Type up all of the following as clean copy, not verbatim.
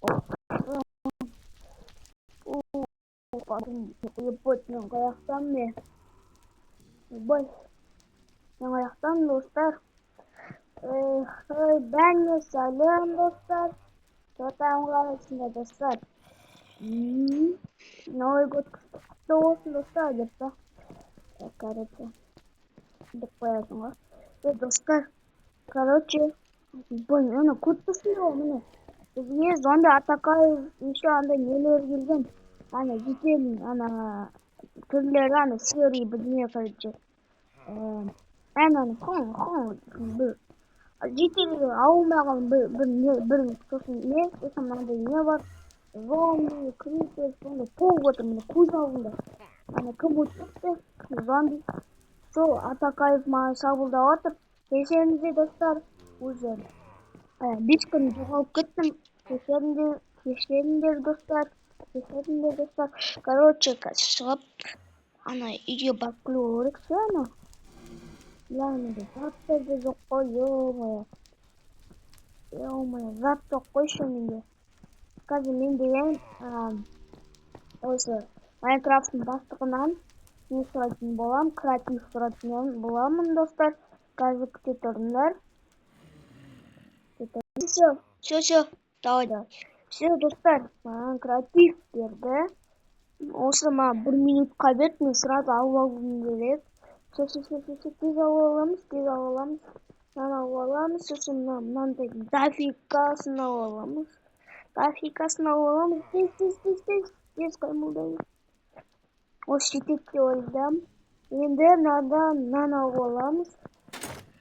Ебать, аяқтан не? Ебать, аяқтан достар. Бәне сәлем достар. Что-то қалайсыңдар достар. Новый год құтты болсын достар деп та. Короче, деп қоясың ғой. Достар, короче, блин, ана көріп ғой міне. Бізге зомби атакай еще андай нелер келген. Ана житель, ана түрлері, ана серый бірдеңе, короче. Ана бір житель ауылмаған бір сосын не, сосын мынандай не бар. Зомби, крипер, сондай толып отыр міне көз алдында. Ана кім өтіпті? Зомби. Сол атакаев маған шабуылдап отыр. Кешіріңіздер достар, уже 5 күн жоғалып кеттім. Кешіріңдер достар. Короче, шығып ана үйге барып келу керек ше ана. Яғни зат да жоқ қой, ё-моё, зат жоқ қой ше менде. Қазір мен деген осы Майнкрафттың бастығынан не сұрайтын болам, креатив сұрайтын боламын достар. Қазір күте тұрыңдар. Все, давай. Все, достар, маған креатив берді. Осы маған 1 минутқа берді, мен сразу алып алғым келеді. Все, тез алып аламыз. Сосын мынандай дофигасын алып аламыз. Тез қимылдаймыз. Осы жетеді деп ойлаймын. Енді мынадан алып аламыз.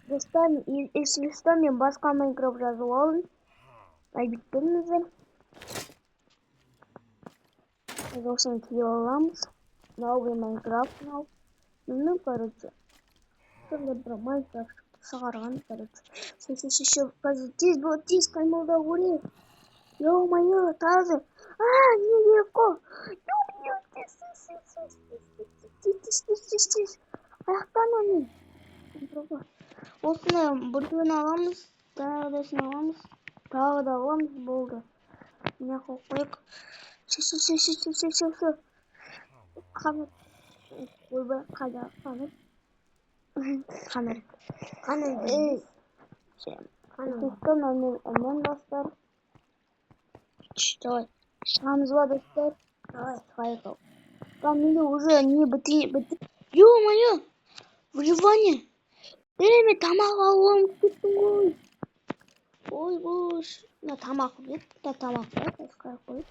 Достар, если что, мен басқа Майнкрафт жазып алдым. Айбит беріңіздер. Осыны киіп аламыз. Новый Майнкрафт мынау. Ну, короче. Сонда бір Майнкрафт шығарған, короче. Все, тез қимылдау керек. Ё-моё, тазы. Не керек қой. Ё-моё, тез. Аяқтан оны. Осыны бүрген аламыз, тағыдасын аламыз, тағы да аламыз, болды. Міне қойып. Все. Қанат. Ойбай, қайда қанат? Қанат. Мен достар. Давай. Шығамыз ба достар? Давай, қайық. Менде уже не бітті. Ё-моё, выживание. Мен тамақ алуым кеттім ғой. Ой, на тамақ бет, қайық қойып.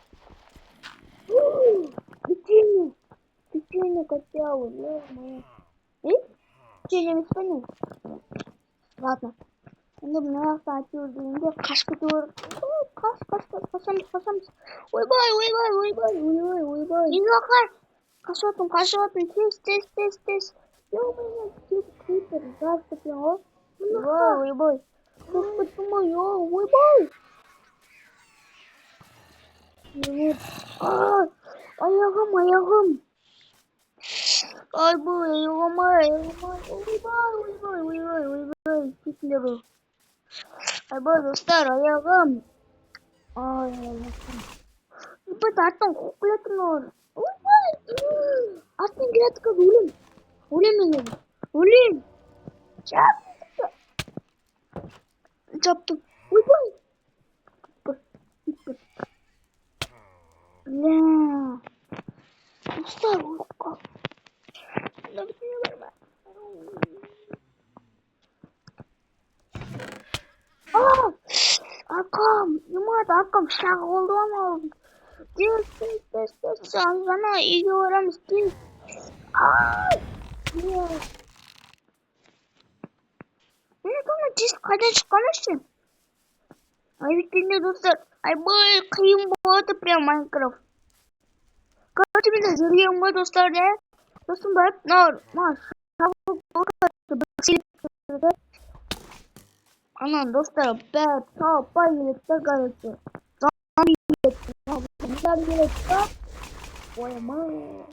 Печенье котел, ё-моё. Печенье емес па не? Ладно. Енді мына жақта әйтеуір дегенде қашып кету керек. Қашамыз. Ойбай. Үйге қашып жатырмын. Тез. Ё-моё, крипер жарып кеткен ғой. Ойбай. Қорқып кеттім ғой, ойбай. Аяғым. Ойбай, ойбай. Кетіңдер ғой. Ойбай, достар, аяғым. Ойбай, арттан қуып келетін олар. Ойбай. Арттан келеді қазір өлем. Жаптым. Ойбай. Бля. Достар, ойыққа. Арқам шағы oldu ama tez жаңа үйге барамыз тез. Тез қайдан шыққаны ше? Айбеттенде достар, айбай қиын болады прям Майнкрафт. Короче, мен жүргенім ғой достар, да? Сосын барып, ана достар, бәрі талпай келеді да, короче. Зомби келеді да. Оймай.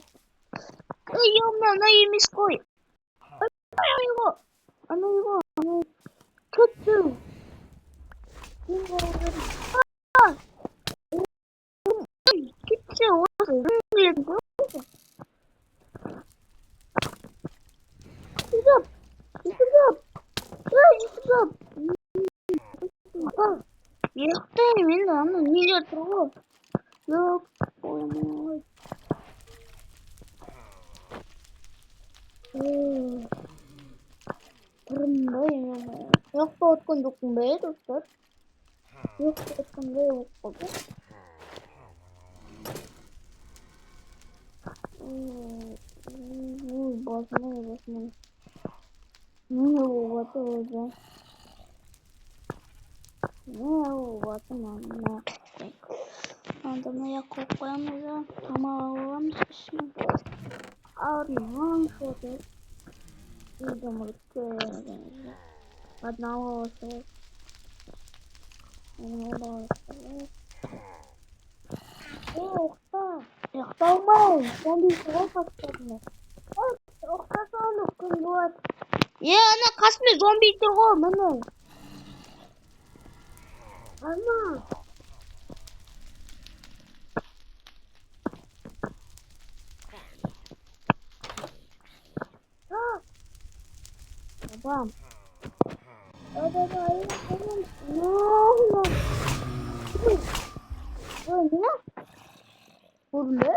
Ана емес қой. Ана его. Түттің. Стоп! Стоп! Стоп! Ешқайым енді ана нелер тұр ғой. Жоқ, оймай. Тұрымдай енді. Жақта отқан жоқпын ба еді, достар? Жақта отқандай болып қалды. Басымай. Не болып жатыр өзі? Надо моя кукла за малым смешным. Что-то. Думаю, одного Уқталмай, зомби сұрау бастадым. Уқтасаң күн болады. Ана қасымда зомби тұр ғой, міне. Ана. Бабам. Ne? Burada?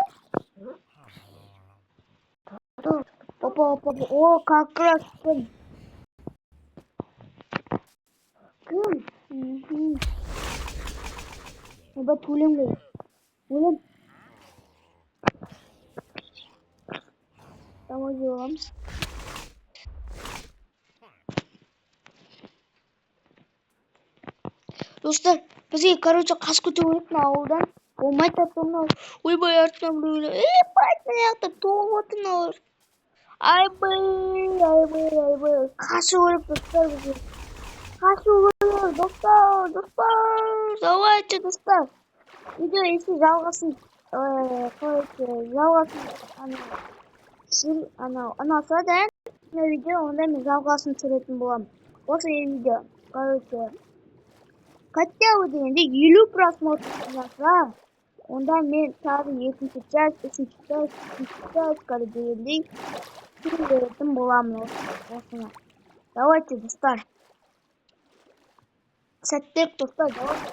Опа. О, как раз кым. Бат өлем ғой. Өлем. Давай жоғамыз. Достар, бізге, короче, қас көтеретін ауылдан болмай тапсырмау. Ойбай артынан біреулер. Байтын аяқта толып отыр олар. Айбай. Қашу керек, достар, бізге. Қашу керек, достар. Давайте, достар. Видео если жалғасын, ұнаса да, видео онда мен жалғасын түсіретін боламын. Осы видео, короче, хотя бы дегенде 50 просмотр жасаса, онда мен тағы екінші часть, үшінші часть, дегендей түсіретін боламын осыны. Давайте, достар. Сәттілік, достар, давайте.